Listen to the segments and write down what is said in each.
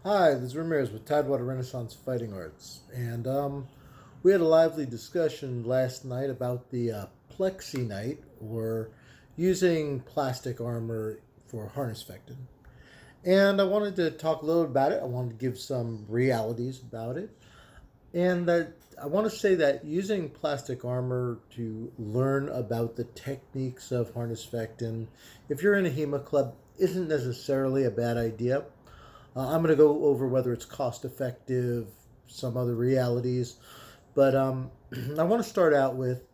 Hi, this is Ramirez with Tidewater Renaissance Fighting Arts, and we had a lively discussion last night about the plexi night, or using plastic armor for Harnischfechten. And I wanted to talk a little about it. I wanted to give some realities about it, and that I want to say that using plastic armor to learn about the techniques of Harnischfechten, if you're in a HEMA club, isn't necessarily a bad idea. I'm going to go over whether it's cost effective, some other realities, but I want to start out with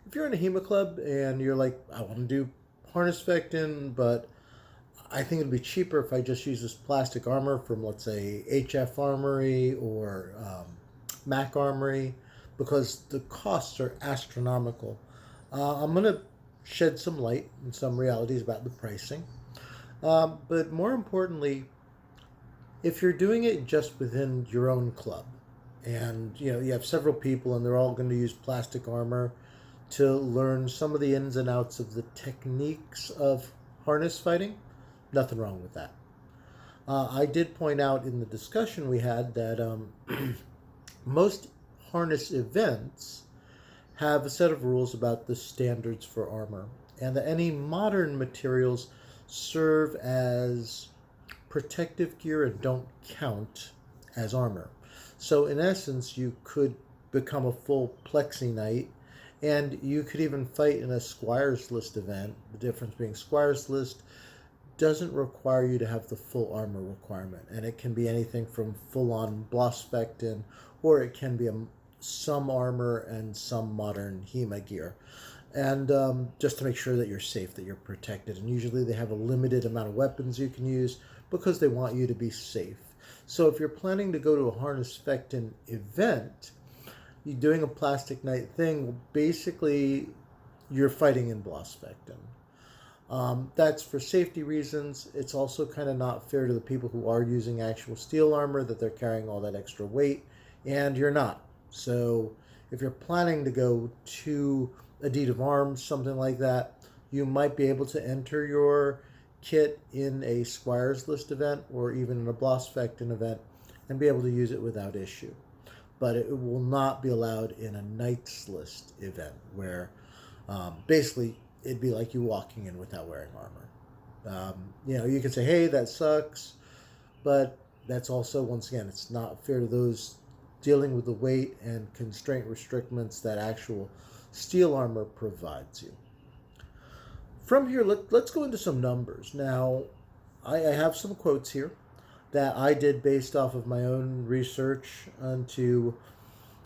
if you're in a HEMA club and you're like, I want to do harness fectin, but I think it'd be cheaper if I just use this plastic armor from, let's say, HF Armory or Mac Armory, because the costs are astronomical. I'm going to shed some light and some realities about the pricing. But more importantly, if you're doing it just within your own club, and you have several people and they're all going to use plastic armor to learn some of the ins and outs of the techniques of harness fighting, nothing wrong with that. I did point out in the discussion we had that most harness events have a set of rules about the standards for armor, and that any modern materials serve as protective gear and don't count as armor. So, in essence, you could become a full plexi knight, and you could even fight in a Squire's List event. The difference being Squire's List doesn't require you to have the full armor requirement, and it can be anything from full on Blospectin, or it can be some armor and some modern HEMA gear. And just to make sure that you're safe, that you're protected. And usually they have a limited amount of weapons you can use because they want you to be safe. So if you're planning to go to a Harnischfechten event, you're doing a plastic night thing, well, basically you're fighting in Blospectin. That's for safety reasons. It's also kind of not fair to the people who are using actual steel armor that they're carrying all that extra weight, and you're not. So if you're planning to go to a deed of arms, something like that, you might be able to enter your kit in a Squire's List event or even in a Blospectin event and be able to use it without issue. But it will not be allowed in a Knight's List event where basically it'd be like you walking in without wearing armor. You can say, hey, that sucks, but that's also, once again, it's not fair to those dealing with the weight and constraint restrictions that actual steel armor provides you. From here, let's go into some numbers. Now, I have some quotes here that I did based off of my own research onto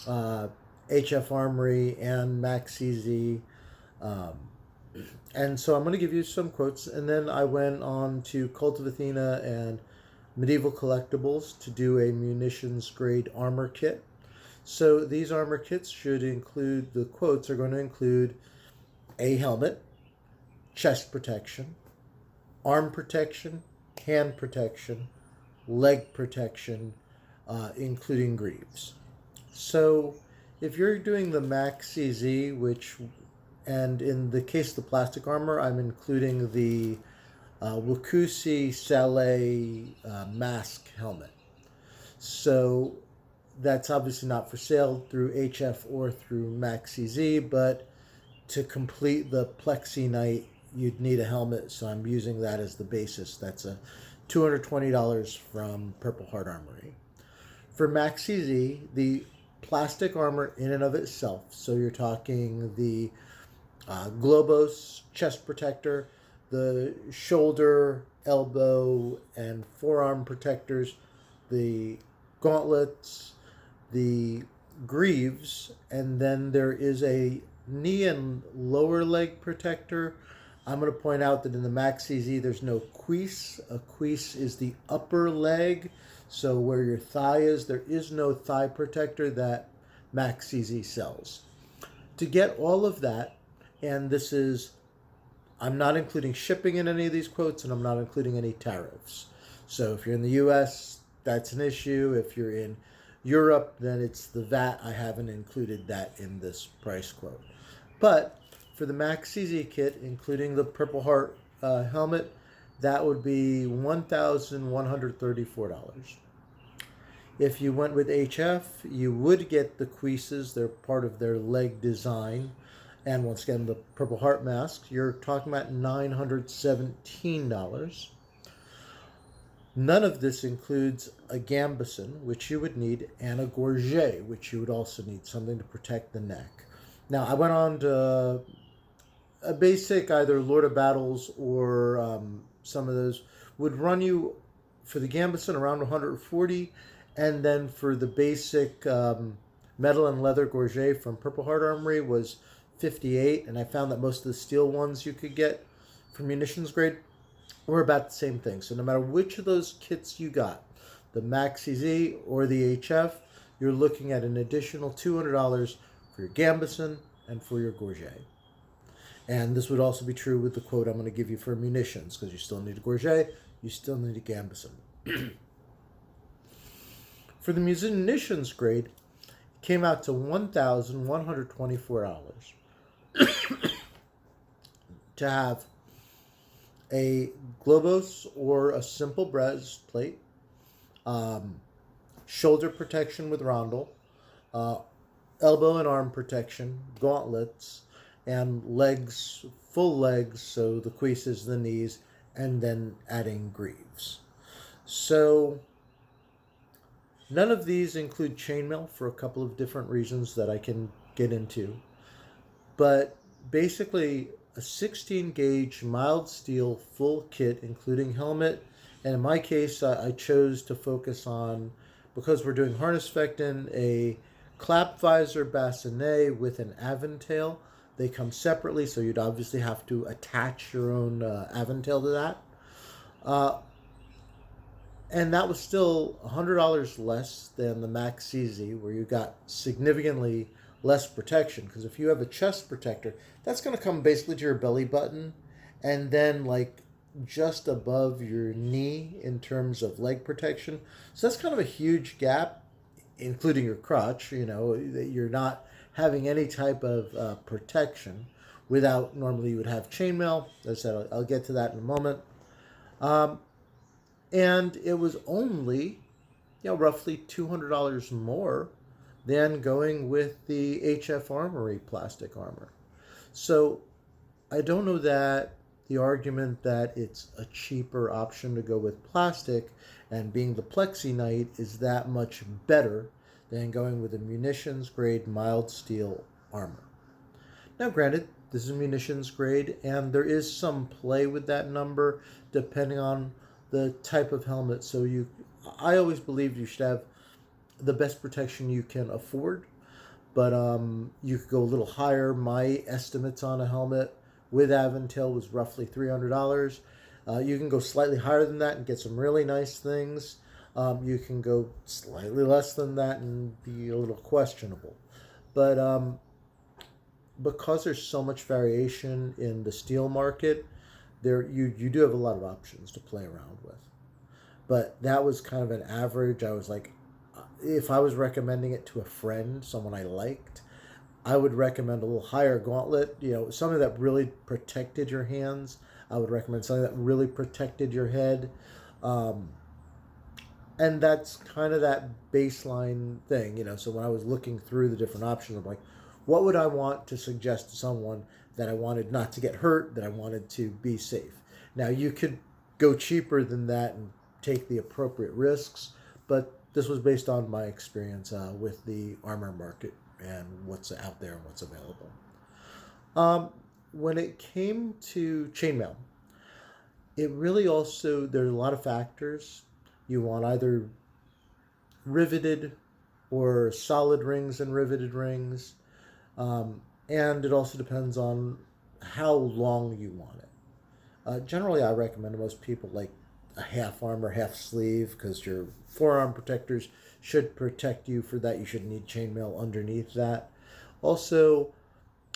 HF Armory and MacCZ. Um, and so I'm going to give you some quotes. And then I went on to Cult of Athena and Medieval Collectibles to do a munitions grade armor kit. So these armor kits should include, the quotes are going to include a helmet, chest protection, arm protection, hand protection, leg protection, including greaves. So if you're doing the Mac CZ, and in the case of the plastic armor, I'm including the Wakusi Saleh mask helmet. So that's obviously not for sale through HF or through Mac CZ, but to complete the Plexi Night, you'd need a helmet, so I'm using that as the basis. That's a $220 from Purple Heart Armory. For Mac CZ, the plastic armor in and of itself, so you're talking the Globos chest protector, the shoulder, elbow, and forearm protectors, the gauntlets, the greaves, and then there is a knee and lower leg protector. I'm going to point out that in the Max CZ there's no cuisse. A cuisse is the upper leg, so where your thigh is, there is no thigh protector that Max CZ sells. To get all of that, and this is, I'm not including shipping in any of these quotes, and I'm not including any tariffs. So if you're in the US, that's an issue. If you're in Europe, then it's the VAT. I haven't included that in this price quote. But for the Max CZ kit, including the Purple Heart helmet, that would be $1,134. If you went with HF, you would get the creases. They're part of their leg design. And once again, the Purple Heart mask, you're talking about $917. None of this includes a gambeson, which you would need, and a gorget, which you would also need, something to protect the neck. Now, I went on to a basic, either Lord of Battles or some of those, would run you for the gambeson around 140, and then for the basic metal and leather gorget from Purple Heart Armory was 58, and I found that most of the steel ones you could get for munitions grade were about the same thing. So no matter which of those kits you got, the Max CZ or the HF, you're looking at an additional $200 for your gambeson and for your gorget. And this would also be true with the quote I'm going to give you for munitions, because you still need a gorget, you still need a gambeson. For the munitions grade, it came out to $1,124 to have a Globos or a simple breastplate, shoulder protection with rondel, elbow and arm protection, gauntlets, and legs, full legs, so the creases, the knees, and then adding greaves. So none of these include chainmail for a couple of different reasons that I can get into. But basically, a 16 gauge mild steel full kit, including helmet. And in my case, I chose to focus on, because we're doing Harnischfechten, a clap visor bassinet with an aventail. They come separately, so you'd obviously have to attach your own aventail to that. And that was still $100 less than the Max CZ, where you got significantly less protection. Because if you have a chest protector, that's going to come basically to your belly button, and then like just above your knee in terms of leg protection. So that's kind of a huge gap, including your crotch. You know, that you're not having any type of protection without, normally you would have chainmail. As I said, I'll get to that in a moment. And it was only, roughly $200 more than going with the HF Armory plastic armor. So I don't know that the argument that it's a cheaper option to go with plastic and being the Plexi Knight is that much better than going with a munitions grade mild steel armor. Now, granted, this is munitions grade, and there is some play with that number depending on the type of helmet. So I always believe you should have the best protection you can afford, but you could go a little higher. My estimates on a helmet with aventail was roughly $300. You can go slightly higher than that and get some really nice things. You can go slightly less than that and be a little questionable. But because there's so much variation in the steel market, you do have a lot of options to play around with. But that was kind of an average. I was like, if I was recommending it to a friend, someone I liked, I would recommend a little higher gauntlet, something that really protected your hands. I would recommend something that really protected your head. And that's kind of that baseline thing, So when I was looking through the different options, I'm like, what would I want to suggest to someone that I wanted not to get hurt, that I wanted to be safe? Now, you could go cheaper than that and take the appropriate risks, but this was based on my experience with the armor market and what's out there and what's available. When it came to chainmail, it really also, there's a lot of factors. You want either riveted or solid rings and riveted rings. And it also depends on how long you want it. Generally, I recommend to most people like a half arm or half sleeve, because your forearm protectors should protect you for that. You should need chainmail underneath that. Also,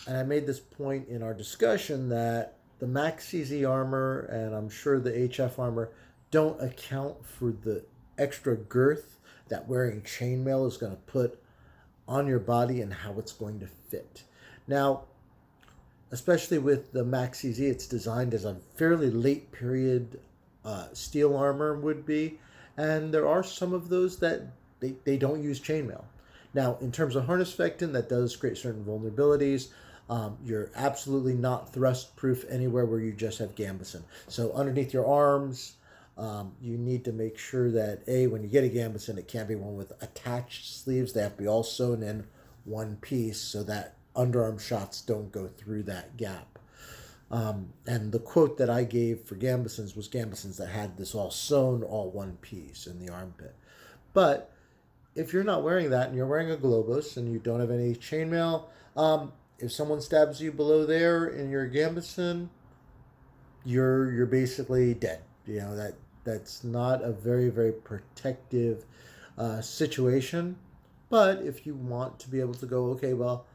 and I made this point in our discussion, that the Max CZ armor and I'm sure the HF armor don't account for the extra girth that wearing chainmail is going to put on your body and how it's going to fit. Now, especially with the Max CZ, it's designed as a fairly late period steel armor would be, and there are some of those that they don't use chainmail. Now, in terms of Harnischfechten, that does create certain vulnerabilities. You're absolutely not thrust proof anywhere where you just have gambeson. So underneath your arms, you need to make sure that when you get a gambeson, it can't be one with attached sleeves. They have to be all sewn in one piece so that underarm shots don't go through that gap. And the quote that I gave for gambesons was gambesons that had this all sewn, all one piece in the armpit. But if you're not wearing that and you're wearing a globus and you don't have any chainmail, if someone stabs you below there in your gambeson, you're basically dead. That's not a very, very protective situation. But if you want to be able to go, okay, well,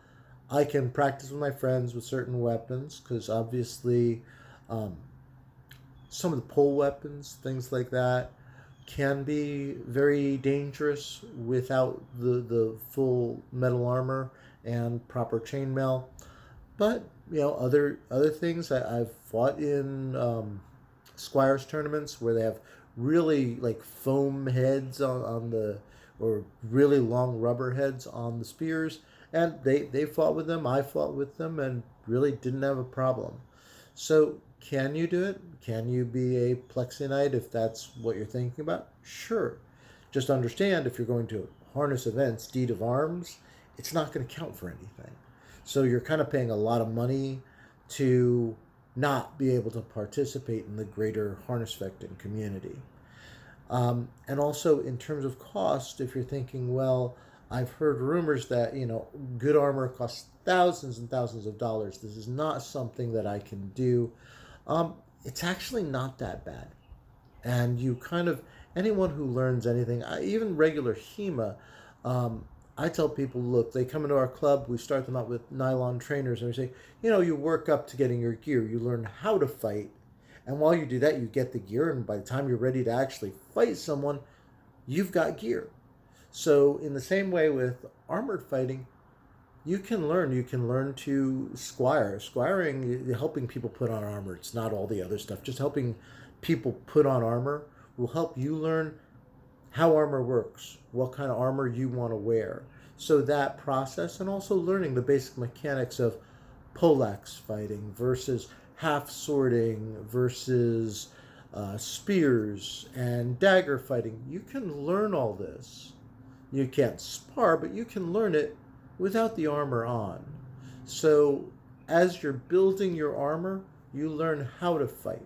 I can practice with my friends with certain weapons, because obviously some of the pole weapons, things like that, can be very dangerous without the full metal armor and proper chainmail. But other things, I've fought in Squires tournaments where they have really like foam heads on the, or really long rubber heads on the spears, and they fought with them. I fought with them and really didn't have a problem. So can you do it? Can you be a Plexi Knight if that's what you're thinking about? Sure. Just understand, if you're going to harness events, deed of arms, it's not going to count for anything. So you're kind of paying a lot of money to not be able to participate in the greater Harnischfechten community. And also in terms of cost, if you're thinking, well, I've heard rumors that, good armor costs thousands and thousands of dollars. This is not something that I can do. It's actually not that bad. And you anyone who learns anything, even regular HEMA, I tell people, look, they come into our club, we start them out with nylon trainers, and we say, you work up to getting your gear. You learn how to fight. And while you do that, you get the gear, and by the time you're ready to actually fight someone, you've got gear. So in the same way with armored fighting, you can learn to squire. Squiring, helping people put on armor. It's not all the other stuff. Just helping people put on armor will help you learn how armor works, what kind of armor you want to wear. So that process, and also learning the basic mechanics of poleaxe fighting versus half swording versus spears and dagger fighting. You can learn all this. You can't spar, but you can learn it without the armor on. So as you're building your armor, you learn how to fight.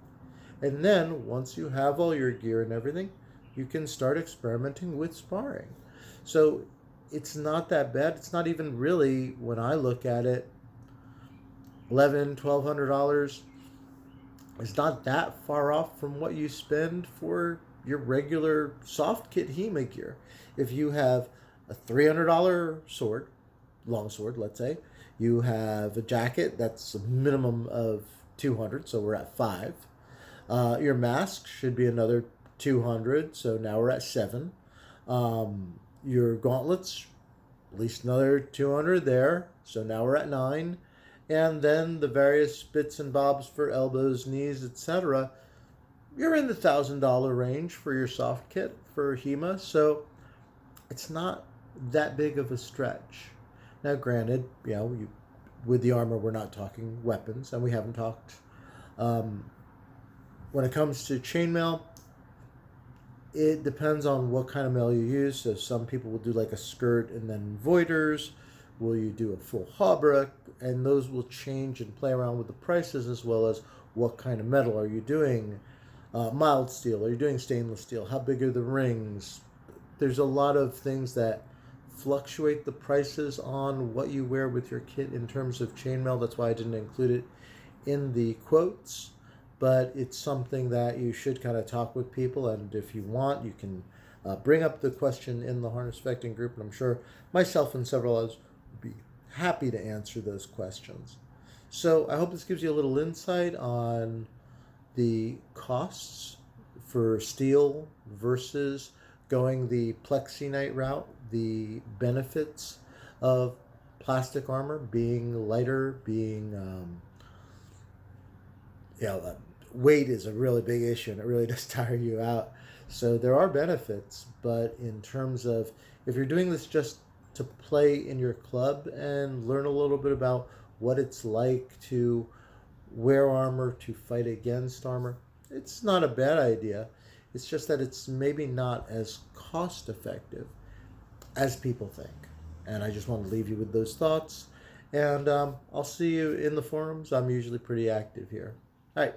And then once you have all your gear and everything, you can start experimenting with sparring. So it's not that bad. It's not even really, when I look at it, $1,100-$1,200. It's not that far off from what you spend for your regular soft kit HEMA gear. If you have a $300 sword, long sword, let's say, you have a jacket that's a minimum of $200, so we're at $5. Your mask should be another $200, so now we're at $7. Your gauntlets, at least another $200 there, so now we're at $9. And then the various bits and bobs for elbows, knees, etc. You're in the $1,000 range for your soft kit for HEMA, so it's not that big of a stretch. Now, granted, with the armor, we're not talking weapons, and we haven't talked. When it comes to chainmail, it depends on what kind of mail you use. So some people will do like a skirt and then voiders. Will you do a full hauberk? And those will change and play around with the prices, as well as what kind of metal are you doing. Mild steel, are you doing stainless steel? How big are the rings? There's a lot of things that fluctuate the prices on what you wear with your kit in terms of chainmail. That's why I didn't include it in the quotes. But it's something that you should kind of talk with people, and if you want, you can bring up the question in the Harnischfechten group, and I'm sure myself and several others would be happy to answer those questions. So I hope this gives you a little insight on the costs for steel versus going the Plexi Knight route, the benefits of plastic armor being lighter, being weight is a really big issue, and it really does tire you out. So there are benefits, but in terms of if you're doing this just to play in your club and learn a little bit about what it's like to wear armor to fight against armor, it's not a bad idea. It's just that it's maybe not as cost effective as people think. And I just want to leave you with those thoughts. And I'll see you in the forums. I'm usually pretty active here. All right.